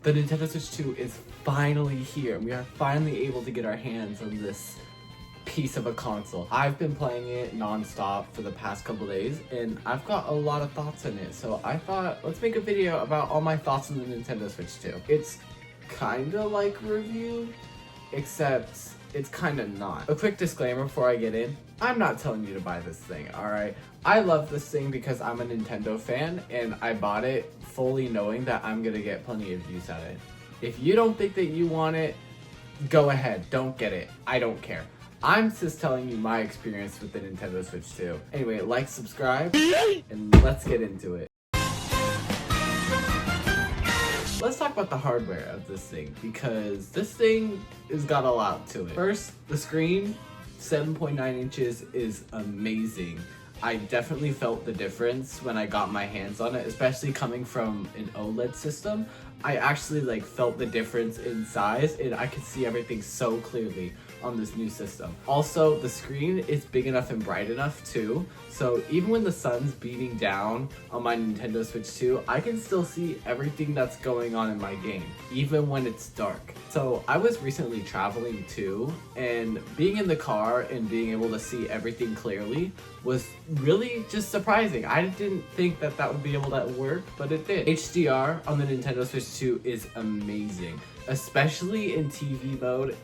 The Nintendo Switch 2 is finally here. We are finally able to get our hands on this piece of a console. I've been playing it non-stop for the past couple days and I've got a lot of thoughts on it. So I thought, let's make a video about all my thoughts on the Nintendo Switch 2. It's kinda like a review, except it's kinda not. A quick disclaimer before I get in, I'm not telling you to buy this thing, alright? I love this thing because I'm a Nintendo fan and I bought it fully knowing that I'm gonna get plenty of use out of it. If you don't think that you want it, go ahead, don't get it. I don't care. I'm just telling you my experience with the Nintendo Switch 2. Anyway, like, subscribe, and let's get into it. Let's talk about the hardware of this thing, because this thing has got a lot to it. First, the screen, 7.9 inches is amazing. I definitely felt the difference when I got my hands on it, especially coming from an OLED system. I actually felt the difference in size and I could see everything so clearly on this new system. Also, the screen is big enough and bright enough too, so even when the sun's beating down on my Nintendo Switch 2, I can still see everything that's going on in my game, even when it's dark. So I was recently traveling too, and being in the car and being able to see everything clearly was really just surprising. I didn't think that that would be able to work, but it did. HDR on the Nintendo Switch 2 is amazing. Especially in TV mode,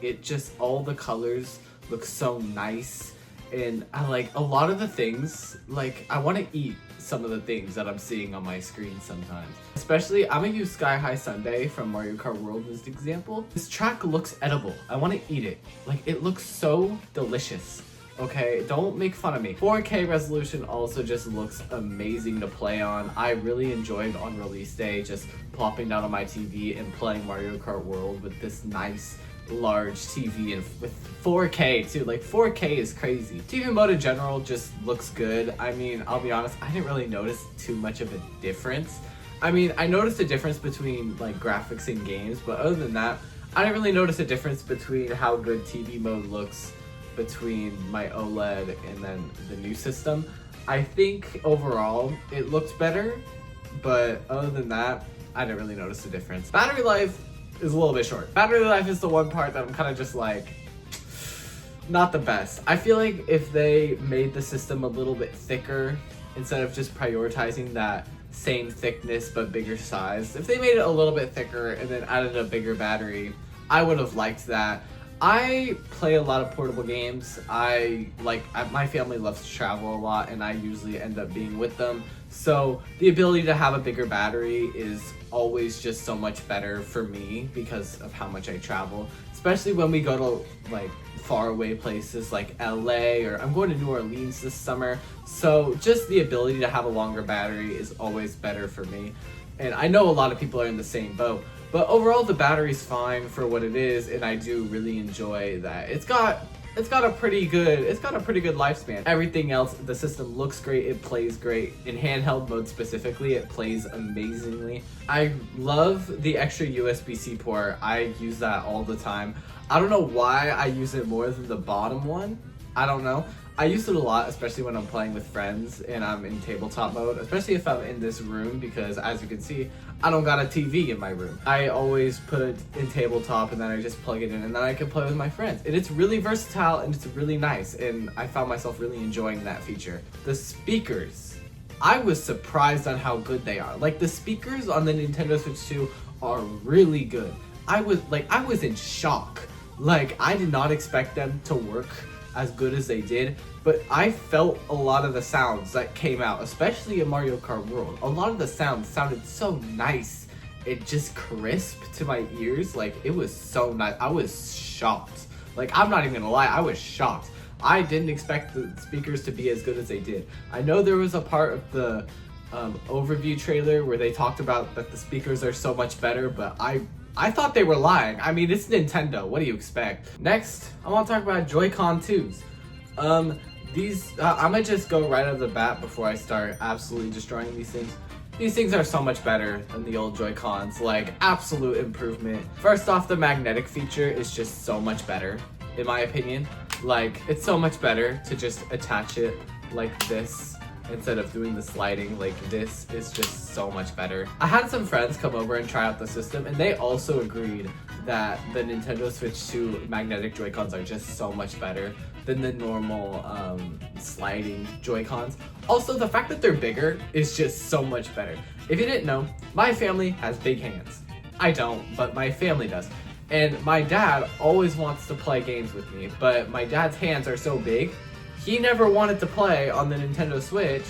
all the colors look so nice, and I like a lot of the things. I want to eat some of the things that I'm seeing on my screen sometimes. Especially, I'm gonna use Sky High Sundae from Mario Kart World as an example. This track looks edible. I want to eat it. It looks so delicious. Okay, don't make fun of me. 4K resolution also just looks amazing to play on. I really enjoyed on release day just plopping down on my TV and playing Mario Kart World with this nice large TV and with 4K too. 4K is crazy. TV mode in general just looks good. I mean, I'll be honest, I didn't really notice too much of a difference. I mean, I noticed a difference between graphics in games, but other than that, I didn't really notice a difference between how good TV mode looks between my OLED and then the new system. I think overall it looks better, but other than that, I didn't really notice the difference. Battery life is a little bit short. Battery life is the one part that I'm kind of just not the best. I feel like if they made the system a little bit thicker instead of just prioritizing that same thickness but bigger size, if they made it a little bit thicker and then added a bigger battery, I would have liked that. I play a lot of portable games. My family loves to travel a lot and I usually end up being with them. So the ability to have a bigger battery is always just so much better for me because of how much I travel. Especially when we go to far away places like LA, or I'm going to New Orleans this summer. So just the ability to have a longer battery is always better for me. And I know a lot of people are in the same boat. But overall, the battery's fine for what it is, and I do really enjoy that. It's got a pretty good lifespan. Everything else, the system looks great, it plays great. In handheld mode specifically, it plays amazingly. I love the extra USB-C port. I use that all the time. I don't know why I use it more than the bottom one. I don't know. I use it a lot, especially when I'm playing with friends and I'm in tabletop mode, especially if I'm in this room, because as you can see, I don't got a TV in my room. I always put it in tabletop and then I just plug it in and then I can play with my friends. And it's really versatile and it's really nice, and I found myself really enjoying that feature. The speakers, I was surprised on how good they are. The speakers on the Nintendo Switch 2 are really good. I was in shock. I did not expect them to work as good as they did, but I felt a lot of the sounds that came out, especially in Mario Kart World. A lot of the sounds sounded so nice. It just crisp to my ears. It was so nice. I was shocked. I'm not even gonna lie, I was shocked. I didn't expect the speakers to be as good as they did. I know there was a part of the overview trailer where they talked about that the speakers are so much better, but I thought they were lying. I mean, it's Nintendo. What do you expect? Next, I want to talk about Joy-Con 2s. I'm gonna just go right out of the bat before I start absolutely destroying these things. These things are so much better than the old Joy-Cons, absolute improvement. First off, the magnetic feature is just so much better, in my opinion. It's so much better to just attach it like this instead of doing the sliding. Like, this is just so much better. I had some friends come over and try out the system, and they also agreed that the Nintendo Switch 2 magnetic Joy-Cons are just so much better than the normal sliding Joy-Cons. Also, the fact that they're bigger is just so much better. If you didn't know, my family has big hands. I don't, but my family does. And my dad always wants to play games with me, but my dad's hands are so big, he never wanted to play on the Nintendo Switch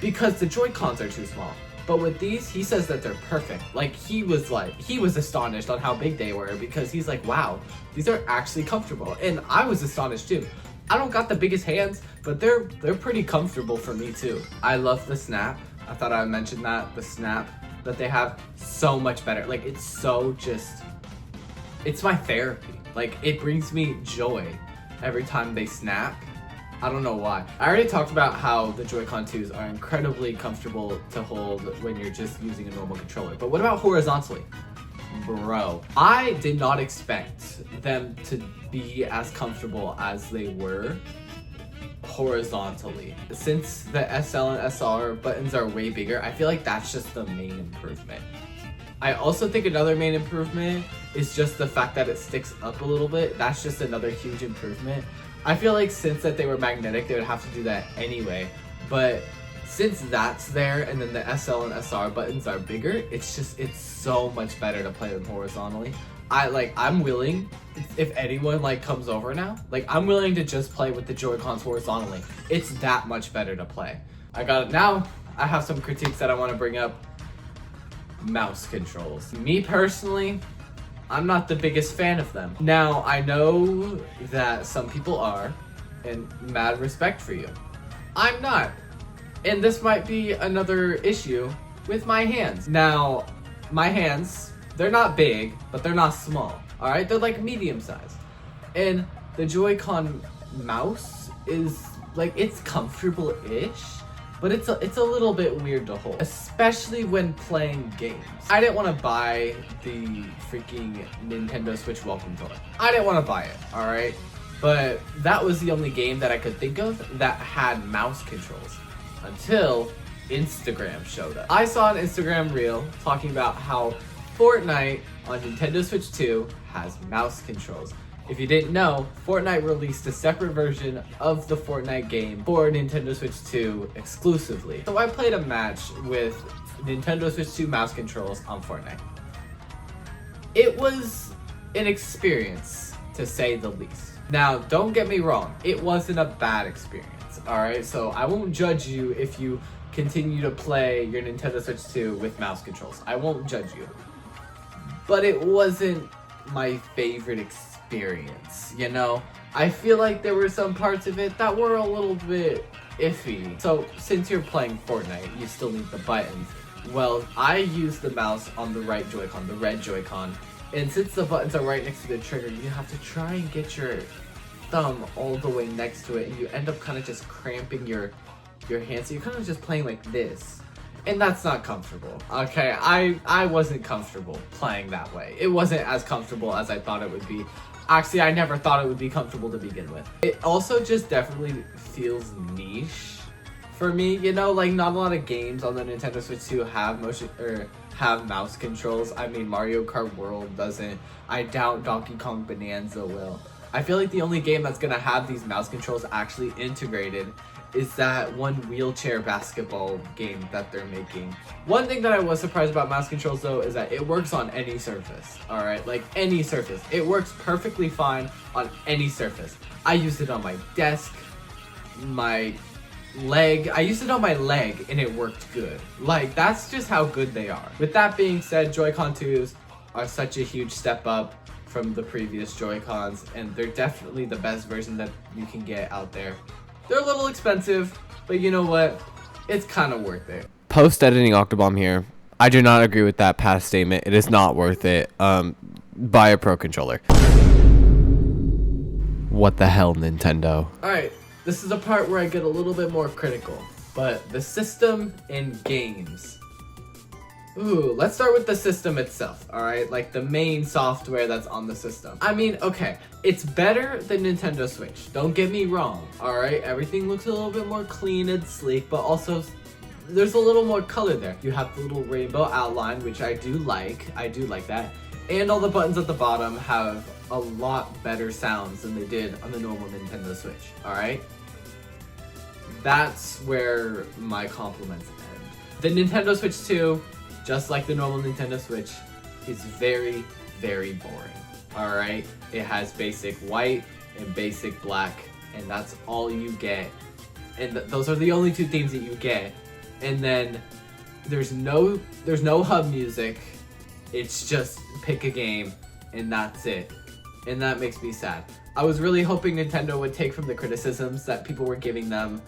because the Joy-Cons are too small. But with these, he says that they're perfect. He was astonished on how big they were, because he's like, wow, these are actually comfortable. And I was astonished too. I don't got the biggest hands, but they're pretty comfortable for me too. I love the snap. I thought I would mention that. The snap that they have, so much better. Like, it's so just, it's my therapy. Like, it brings me joy every time they snap. I don't know why. I already talked about how the Joy-Con 2s are incredibly comfortable to hold when you're just using a normal controller. But what about horizontally? Bro, I did not expect them to be as comfortable as they were horizontally. Since the SL and SR buttons are way bigger, I feel like that's just the main improvement. I also think another main improvement is just the fact that it sticks up a little bit. That's just another huge improvement. I feel like since that they were magnetic, they would have to do that anyway. But since that's there, and then the SL and SR buttons are bigger, it's so much better to play them horizontally. I'm willing, if anyone comes over now, I'm willing to just play with the Joy-Cons horizontally. It's that much better to play. I got it now. I have some critiques that I want to bring up. Mouse controls. Me personally, I'm not the biggest fan of them. Now, I know that some people are, and mad respect for you. I'm not. And this might be another issue with my hands. Now, my hands, they're not big, but they're not small. Alright, they're medium size. And the Joy-Con mouse is it's comfortable-ish, but it's a little bit weird to hold, especially when playing games. I didn't want to buy the freaking Nintendo Switch Welcome Toy. I didn't want to buy it, alright? But that was the only game that I could think of that had mouse controls until Instagram showed up. I saw an Instagram reel talking about how Fortnite on Nintendo Switch 2 has mouse controls. If you didn't know, Fortnite released a separate version of the Fortnite game for Nintendo Switch 2 exclusively. So I played a match with Nintendo Switch 2 mouse controls on Fortnite. It was an experience, to say the least. Now, don't get me wrong, it wasn't a bad experience, alright? So I won't judge you if you continue to play your Nintendo Switch 2 with mouse controls. I won't judge you. But it wasn't my favorite experience, you know? I feel like there were some parts of it that were a little bit iffy. So since you're playing Fortnite, you still need the buttons. Well, I use the mouse on the right Joy-Con, the red Joy-Con. And since the buttons are right next to the trigger, you have to try and get your thumb all the way next to it, and you end up kind of just cramping your hand. So you're kind of just playing like this. And that's not comfortable. Okay, I wasn't comfortable playing that way. It wasn't as comfortable as I thought it would be. Actually, I never thought it would be comfortable to begin with. It also just definitely feels niche for me, you know, not a lot of games on the Nintendo Switch 2 have mouse controls. I mean, Mario Kart World doesn't. I doubt Donkey Kong Bonanza will. I feel like the only game that's gonna have these mouse controls actually integrated is that one wheelchair basketball game that they're making. One thing that I was surprised about mouse controls though is that it works on any surface, alright? Any surface. It works perfectly fine on any surface. I used it on my desk, my leg. I used it on my leg and it worked good. That's just how good they are. With that being said, Joy-Con 2s are such a huge step up from the previous Joy-Cons, and they're definitely the best version that you can get out there. They're a little expensive, but you know what? It's kind of worth it. Post-editing Octobomb here. I do not agree with that past statement. It is not worth it. Buy a Pro Controller. What the hell, Nintendo? Alright, this is a part where I get a little bit more critical, but the system in games Ooh, let's start with the system itself, alright? Like the main software that's on the system. I mean, okay, it's better than Nintendo Switch. Don't get me wrong, alright? Everything looks a little bit more clean and sleek, but also there's a little more color there. You have the little rainbow outline, which I do like. I do like that. And all the buttons at the bottom have a lot better sounds than they did on the normal Nintendo Switch, alright? That's where my compliments end. The Nintendo Switch 2, just like the normal Nintendo Switch, is very, very boring, alright? It has basic white and basic black, and that's all you get. And those are the only two themes that you get. And then there's no hub music. It's just pick a game, and that's it. And that makes me sad. I was really hoping Nintendo would take from the criticisms that people were giving them,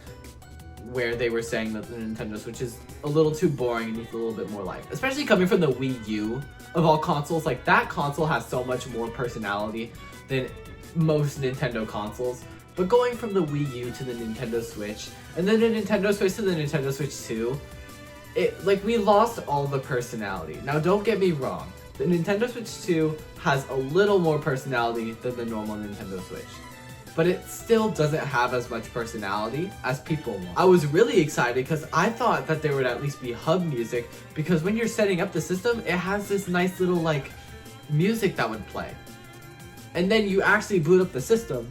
where they were saying that the Nintendo Switch is a little too boring and needs a little bit more life. Especially coming from the Wii U of all consoles. Like, that console has so much more personality than most Nintendo consoles. But going from the Wii U to the Nintendo Switch, and then the Nintendo Switch to the Nintendo Switch 2, we lost all the personality. Now, don't get me wrong. The Nintendo Switch 2 has a little more personality than the normal Nintendo Switch, but it still doesn't have as much personality as people want. I was really excited because I thought that there would at least be hub music, because when you're setting up the system, it has this nice little like music that would play. And then you actually boot up the system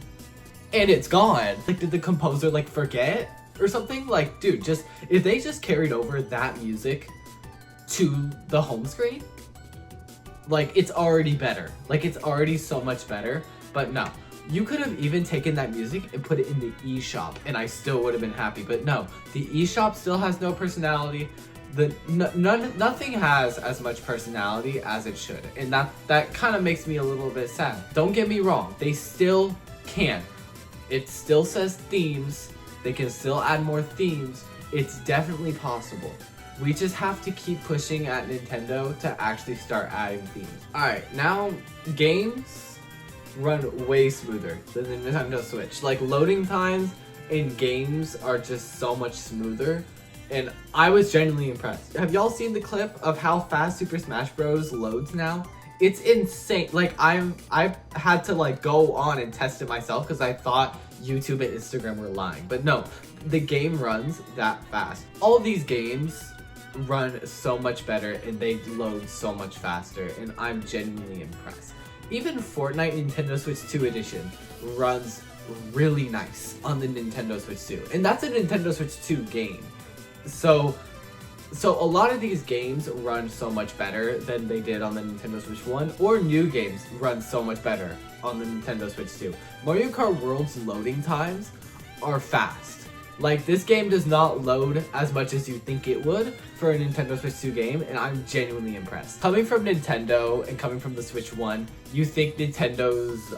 and it's gone. Like, did the composer like forget or something? Like, dude, just if they just carried over that music to the home screen, like, it's already better. Like, it's already so much better. But no, you could have even taken that music and put it in the eShop and I still would have been happy. But no, the eShop still has no personality. Nothing has as much personality as it should. And that kind of makes me a little bit sad. Don't get me wrong, they still can. It still says themes. They can still add more themes. It's definitely possible. We just have to keep pushing at Nintendo to actually start adding themes. Alright, now games run way smoother than the Nintendo Switch. Like, loading times in games are just so much smoother, and I was genuinely impressed. Have y'all seen the clip of how fast Super Smash Bros. Loads now? It's insane. Like, I've had to like go on and test it myself because I thought YouTube and Instagram were lying. But no, the game runs that fast. All these games run so much better and they load so much faster, and I'm genuinely impressed. Even Fortnite Nintendo Switch 2 edition runs really nice on the Nintendo Switch 2, and that's a Nintendo Switch 2 game. So a lot of these games run so much better than they did on the Nintendo Switch 1, or new games run so much better on the Nintendo Switch 2. Mario Kart World's loading times are fast. Like, this game does not load as much as you think it would for a Nintendo Switch 2 game, and I'm genuinely impressed. Coming from Nintendo and coming from the Switch 1, you think Nintendo's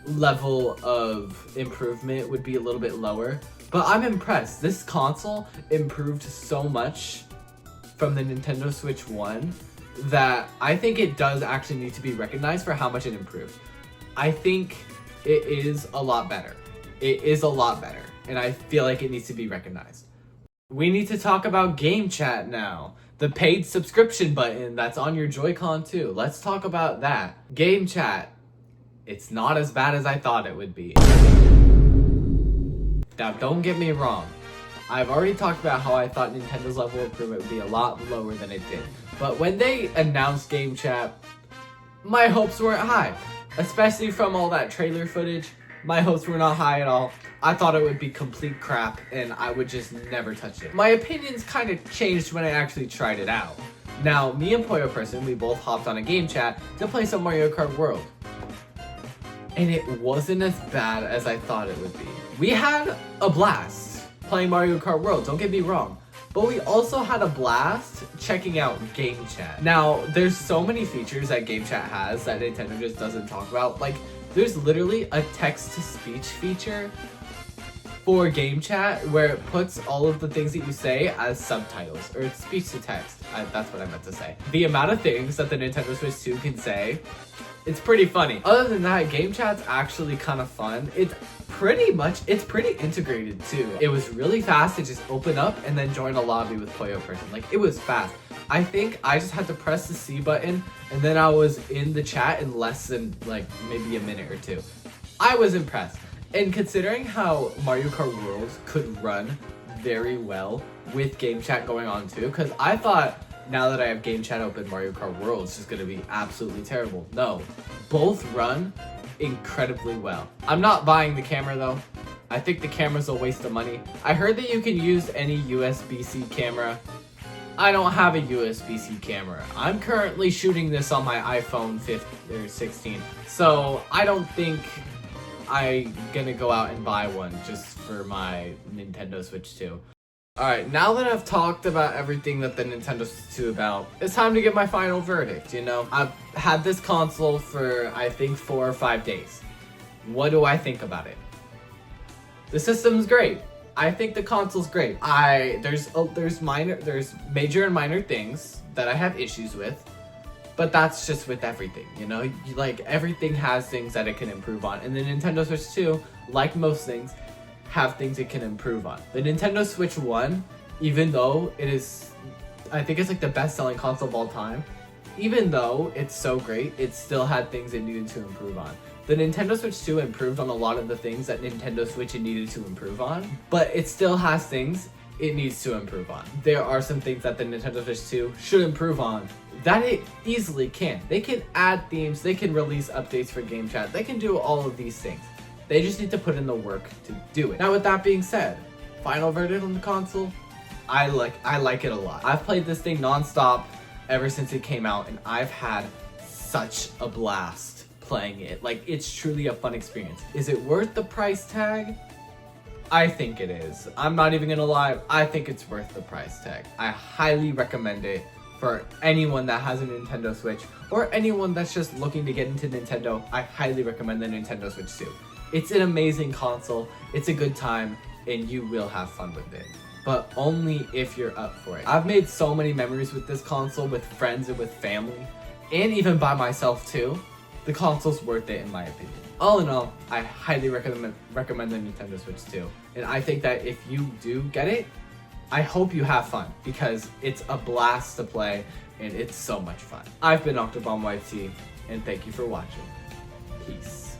level of improvement would be a little bit lower, but I'm impressed. This console improved so much from the Nintendo Switch 1 that I think it does actually need to be recognized for how much it improved. I think it is a lot better. It is a lot better. And I feel like it needs to be recognized. We need to talk about Gamechat now. The paid subscription button that's on your Joy-Con too. Let's talk about that. Gamechat. It's not as bad as I thought it would be. Now, don't get me wrong. I've already talked about how I thought Nintendo's level of improvement would be a lot lower than it did. But when they announced Gamechat, my hopes weren't high. Especially from all that trailer footage. My hopes were not high at all. I thought it would be complete crap and I would just never touch it. My opinions kind of changed when I actually tried it out. Now, me and Poyo Person, we both hopped on a Gamechat to play some Mario Kart World. And it wasn't as bad as I thought it would be. We had a blast playing Mario Kart World, don't get me wrong. But we also had a blast checking out Gamechat. Now, there's so many features that Gamechat has that Nintendo just doesn't talk about. Like, there's literally a text-to-speech feature for Gamechat where it puts all of the things that you say as subtitles, or it's speech to text. That's what I meant to say. The amount of things that the Nintendo Switch 2 can say, it's pretty funny. Other than that, Gamechat's actually kind of fun. It's pretty integrated too. It was really fast to just open up and then join a lobby with Poyo person. Like, it was fast. I think I just had to press the C button and then I was in the chat in less than like maybe a minute or two. I was impressed. And considering how Mario Kart World could run very well with Gamechat going on too, because I thought now that I have Gamechat open, Mario Kart World is just going to be absolutely terrible. No, both run incredibly well. I'm not buying the camera though. I think the camera's a waste of money. I heard that you can use any USB-C camera. I don't have a USB-C camera. I'm currently shooting this on my iPhone 15 or 16, so I don't think I'm gonna go out and buy one just for my Nintendo Switch 2. Alright, now that I've talked about everything that the Nintendo Switch 2 about, it's time to get my final verdict, you know? I've had this console for, I think, 4 or 5 days. What do I think about it? The system's great. I think the console's great. There's major and minor things that I have issues with, but that's just with everything, you know? Like, everything has things that it can improve on, and the Nintendo Switch 2, like most things, have things it can improve on. The Nintendo Switch 1, even though it is, I think it's like the best-selling console of all time, even though it's so great, it still had things it needed to improve on. The Nintendo Switch 2 improved on a lot of the things that Nintendo Switch needed to improve on, but it still has things it needs to improve on. There are some things that the Nintendo Switch 2 should improve on that it easily can. They can add themes, they can release updates for Gamechat, they can do all of these things. They just need to put in the work to do it. Now with that being said, final verdict on the console, I like it a lot. I've played this thing non-stop ever since it came out, and I've had such a blast playing it. Like, it's truly a fun experience. Is it worth the price tag? I think it is. I'm not even gonna lie, I think it's worth the price tag. I highly recommend it for anyone that has a Nintendo Switch or anyone that's just looking to get into Nintendo. I highly recommend the Nintendo Switch 2. It's an amazing console, it's a good time, and you will have fun with it. But only if you're up for it. I've made so many memories with this console, with friends and with family, and even by myself too. The console's worth it in my opinion. All in all, I highly recommend the Nintendo Switch 2. And I think that if you do get it, I hope you have fun, because it's a blast to play and it's so much fun. I've been Octobomb YT, and thank you for watching. Peace.